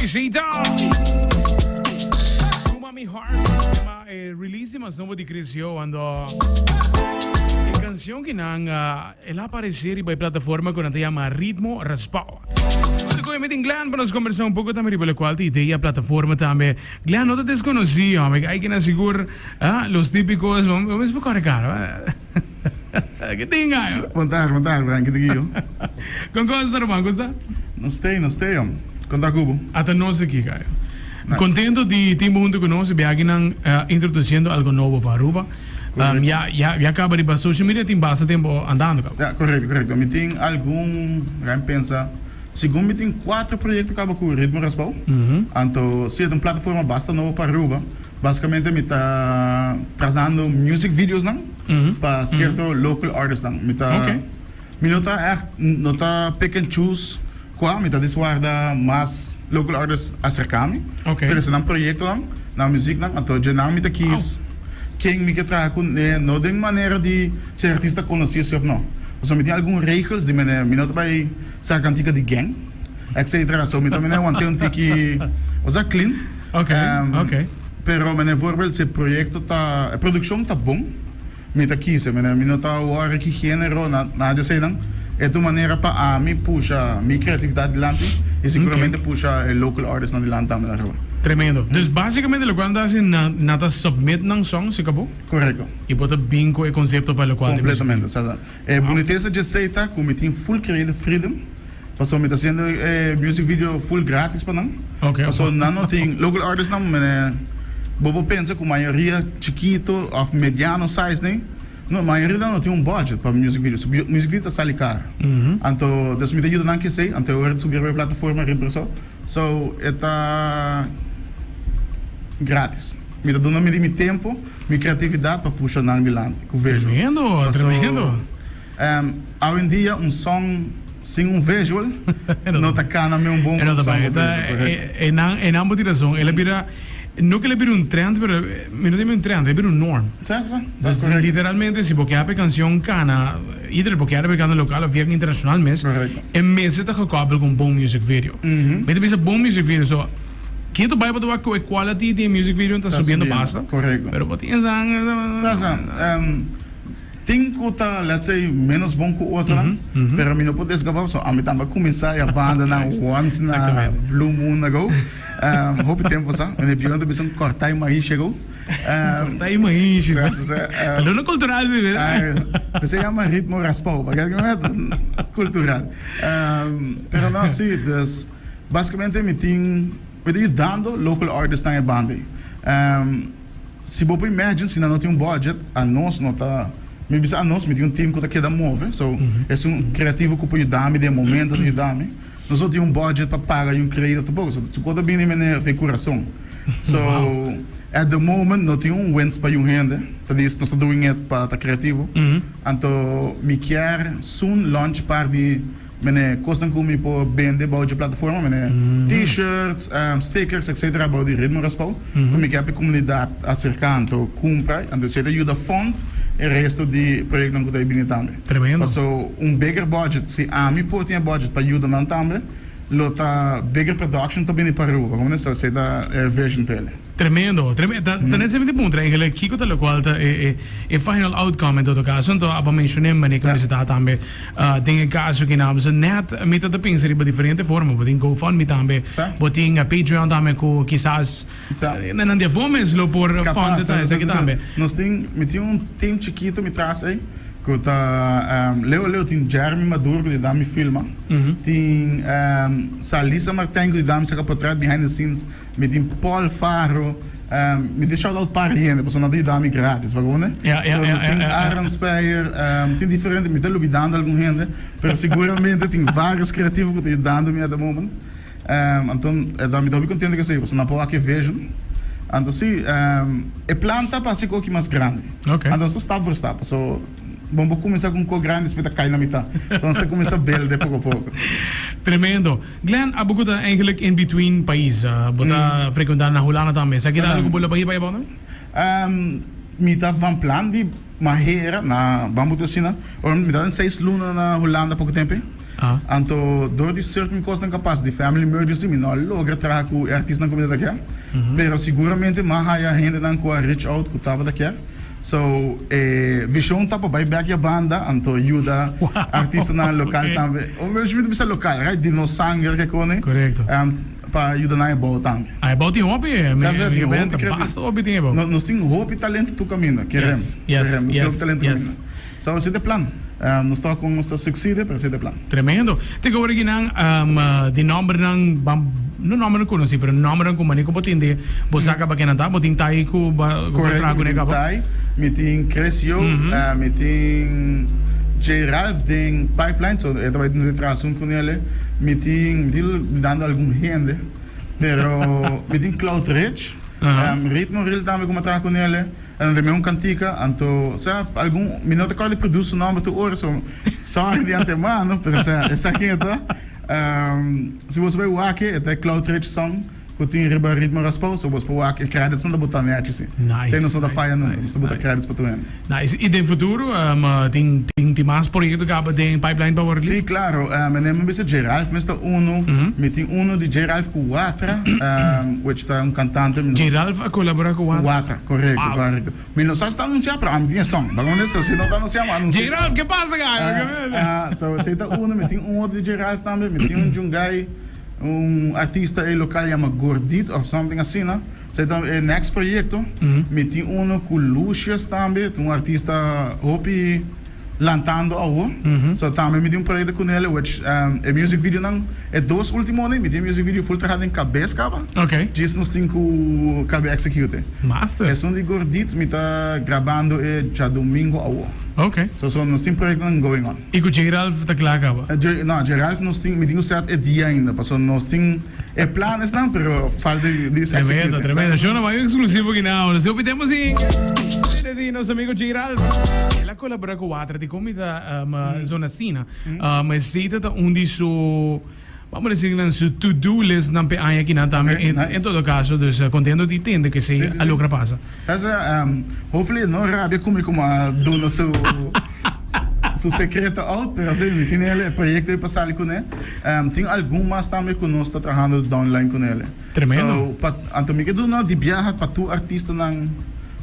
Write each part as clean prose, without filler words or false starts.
Visita! Suma-me Heart. Release mas novo de Cresceu ando a canção que não ela aparecer para a plataforma que se chama Ritmo Raspao. Quando eu em Glen para nós conversar um pouco também sobre qual ideia a plataforma também. Glen não te desconhecia, hay que asegurar os típicos, vamos buscar cara. Que tinha? Vontade, Brian, que digo. Com costa, irmão, costa? Não sei, conta cubo. Até nós aqui, cara. Nice. Contento de ter junto conosco, viagem introduzindo algo novo para Aruba. Já acaba de passar social media, tem bastante tempo andando. Correto. Me tem algum, Brian pensa, segundo me tem 4 projetos que acabam com o Ritmo Raspao. Então, se é uma plataforma bastante nova para Aruba, basicamente me está trazendo music videos não? Para certo local artists não. Me está pick and choose qua, me está desguarda mais local artists acercar-me. Então, esse é um projeto não, na música não. Então, já não me está quis quem me quer trazer com, não de maneira de ser artista conhecido ou não. Então, me tem algumas regras de me não vai ser cantica de gang, etc. So, me também não tem um tique, was clean. Pero bijvoorbeeld se proyecto ta a produção tá bom, me tá aqui, se me não tá o hora que gênero na de sei não, é de maneira para a mim puxa minha criatividade adiante e seguramente puxa o local artist na adiante também na rua. Tremendo. Dus basicamente lo quando assim nada submit nang song se acabou? Correto. E bota bem com o conceito para o qual completamente, sabe? É boniteza de aceita como tem full creative freedom. Passou me tá sendo music video full grátis para não. Passou não tem local artist não, Bobo pensa que a maioria chiquito ou mediano size, né? Não, a maioria não tem budget para music video. Music video está caro. Então, das me ajuda não que sei, então eu subir a plataforma repressão. So, está grátis. Me dá dando meu tempo, minha criatividade para puxar na adiante. Que vejo. Tremendo. Hoje em dia um som sem um visual não está cana meu bom som. É na motivação, ela vira no que ele vira trend, pero não é um trend, ele vira norm. Então, literalmente, se você have canção cana, either porque have canção local ou via internacional mesmo, é mesmo está gekoppeld com bom music video. Mas pensa bom music video, so que tu vai para a quality de music video está subindo basta. Correto. Pero você tem que estar, let's say, menos bom que o outro, pero a mim não pode escapar, so a mim também começar a banda na once na Blue Moon ago. Hope tempo sa, mas pior também são cortar e mais chegou. Cortar e mais chegou. Pelo no cultural se vê. Você chama Ritmo Raspao, porque é cultural. Pero não assim, basicamente me tem dando local artists na banda. Se você imagine se não tem budget, a nós não tá me bisa nós me tem um time que tá querendo mover, so é um criativo que pode dar-me de momento de dar-me. Nós só temos um budget para pagar um creative também, so tu quando bem me fez coração. So at the moment não tem wins para rende, tá diz nós estamos doing it para tá criativo. Então me quer soon launch para de costam como por vender para a plataforma, t-shirts, stickers, etc. para de Ritmo Raspao, como que a comunidade acercando compra, então se ajuda a fonte e resto de projeto que está bem também. Tremendo. So bigger budget, se a mim pode ter budget para ajudar não também, lota bigger production também para o, como não sei da version pele. Tremendo. Tá nesse tipo ponto, ele que tá lo qual é final outcome em todo caso, então a mencionei mas que está também tem caso que não, so net meta da pensar de diferente forma, pode GoFundMe também, pode Patreon também com quizás não de fome lo por fund essa aqui também. Nós tem um time chiquito me traz aí que tá Leo tem Jeremy Maduro que dá me filma, tem Salisa Martin que dá me saca por trás behind the scenes, me tem Paul Faro, me deixa shout out para gente, porque não dá me grátis, vagão, né? Tem Aaron Speyer, tem diferente, me tá lubidando algum gente, mas seguramente tem vários criativos que estão dando me até o momento. Então, me dá bem contente que sei, porque não pode que vejo. Então, sim, é planta para ser coisa mais grande. Então, só está por estar, so vamos começar com um grande, depois cair na metade. Então, nós começamos a bela de pouco a pouco. Tremendo. Glen, a pouco eigenlijk in between país, bota frequentar na Holanda também. Sabe que dá algo bola para ir para aí? Me estava um plano de maneira na vamos dizer assim, me dá 6 lunas na Holanda há pouco tempo. Então, door die certain coisas capaz de family emergency, me não logra trabalhar com artistas na comunidade aqui. Pero seguramente mais a gente não com a reach out que estava daqui. So, visão tá para back a banda, então ajuda artista na local também. Ou mesmo bisa local, right? De no sangue que cone. Correto. Para ajudar na ebol também. A ebol tem hobby, basta hobby tem ebol. Nós temos hobby e talento tu caminho, queremos. Yes. Talento caminho. So, esse é o plano. Nós estamos com nossa suceder, mas esse é o plano. Tremendo. Tem que ver que de nome não nome não conheci, mas nome não como nem como tem de você acaba que não tá, botin tai com trago né capa. Me tem cresceu, me tem J-Ralph tem pipeline, so eu trabalho no tração com ele, me tem dando algum rende, pero me tem cloud rich, ritmo real também como trabalho com ele. En de meu cantica, então, sabe, algum minuto que ele produz o nome do ouro, sorry de antemano, mas essa aqui é se você vai o aqui, é Cloud Rich Song, que tem Ritmo Raspao, se você vai o aqui, créditos não dá botar net, assim. Sem não são da falha, não, você bota créditos para tu ainda. Nice. E no futuro, tem mais projetos que acaba tem pipeline para work? Sim, claro. Meu nome é J-Ralph, mas está me tem de J-Ralph com Watra, que está cantante. J-Ralph a colaborar com Watra? Watra, correto. Mas não sabe se está anunciando para a minha song. Vamos se não está anunciando, J-Ralph, que passa, cara? Você está me tem outro de J-Ralph também, me tem de guy, artista local chama Gordito ou something assim, né? Então, o next projeto, me tem com Lucius também, artista hopi lantando ao. So também me tem projeto com ele, which é music video não é dois últimos, me tem music video full trabalho em cabeça, caba. Ok. Diz nós tem com cabe execute. Master. É de Gordito, me tá gravando já domingo ao. Ok. So nós tem projeto going on. E com J-Ralph tá claro, caba? Não, J-Ralph nós tem, me tem certo dia ainda, porque nós tem planos não, pero falta de execute. Tremendo. Show não é exclusivo aqui não. Nós obtemos em de nosso amigo J-Ralph. Ela colabora com o Watra, de como da zona sina, mas se tá disso vamos dizer que su to-do list não pe aqui não também em todo caso, dus contendo de entender que se a logra passa. Hopefully não rabia como a dona su secreto out, pero assim, tem ele projeto de passar com ele. Tem algumas também que nós está trabalhando downline com ele. Tremendo. So, então me quedo não de viajar para tu artista não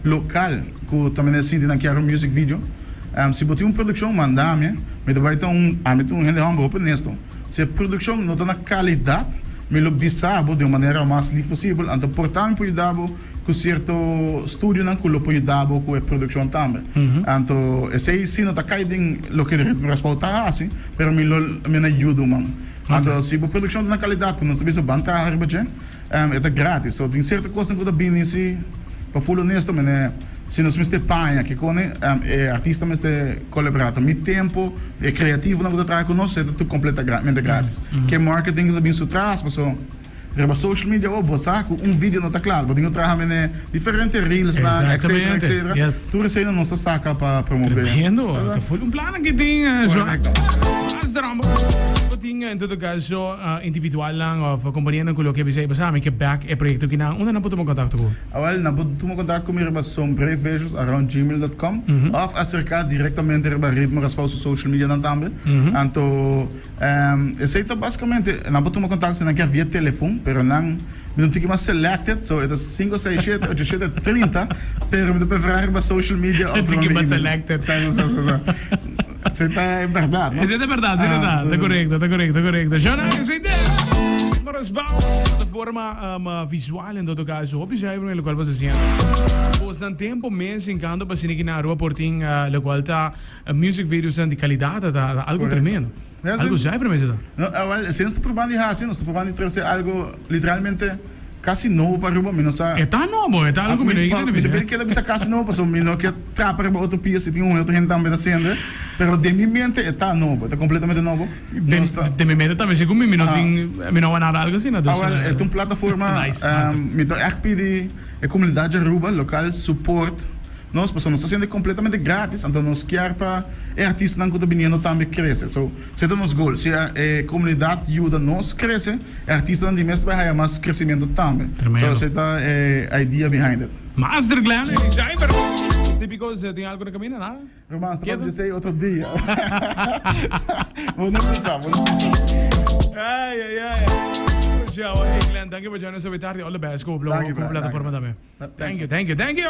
local, que também assim de não quero music video. Se botar uma produção, manda-me, me vai ter um rende humble para nisto. Se a produção não está na qualidade, me lo bisabo de uma maneira mais livre possível. Então, portanto, pode dar com certo estúdio, não que lo pode dar com a produção também. Então, se não está caindo lo que Ritmo Raspao está assim, pero me ajuda, mano. Então, se a produção está na qualidade, que nós temos a banda é grátis. So, tem certa coisa que está bem assim, para full honesto, se nós temos panha que com artista mas colaborar, meu tempo é criativo não vou trabalhar conosco é tudo completamente grátis. Que marketing também se traz, pessoal. Reba social media você vídeo não está claro, porque trabalhar diferentes reels na etc. Tudo isso aí não se saca para promover. Tremendo, foi plano que tem, mas drama. Tinha em todo caso individual lang of companhia na kulo que bisa iba sa amin que back e proyecto que na una na po tumo kontakto ko. Well, na po tumo kontakto ko miraba sombrevesos@gmail.com of acercar diretamente reba Ritmo Raspao sa social media nan também. Anto esse basicamente na po tumo kontakto sa na via telefone, pero não não tinha mais selected, so it is 567 830, pero me do preferir reba social media of tinha mais selected. Isso é verdade, não? Isso é verdade, está correto. Já não é ideia. Mas de forma visual, em todo caso, observe o qual você sente. Pois não tempo mesmo em quando você nem na rua portim, o qual está music videos de qualidade, tá algo tremendo. Algo já é para mim, se nós estamos provando nós estamos provando trazer algo literalmente casi novo para Ruba, menos a. É tão novo, é tão algo que não me depende que ele casi novo, porque menos que trapa para outro piso, tem outro gente também fazendo, pero de minha mente é tão novo, é completamente novo. De minha mente também, segundo mim, não vai nada algo assim, não. É uma plataforma, me dá pedir a comunidade Ruba local support. Nós estamos fazendo completamente grátis, então nós queremos para artistas não que estão também crescer. So, se é nosso goal, se a comunidade ajuda nós crescer, artistas não demais vai ter mais crescimento também. So, essa é a ideia behind it. Master Glen, já é para Pacíficos, tem algo na caminho, nada? Romance, Quieto? estava a dizer outro dia. Vamos começar, vamos começar. Ai. Ciao, Glen, thank you for joining us every Saturday. All the best. Go, Thank you, con man. plataforma Thank you. também. Thanks, Thank you.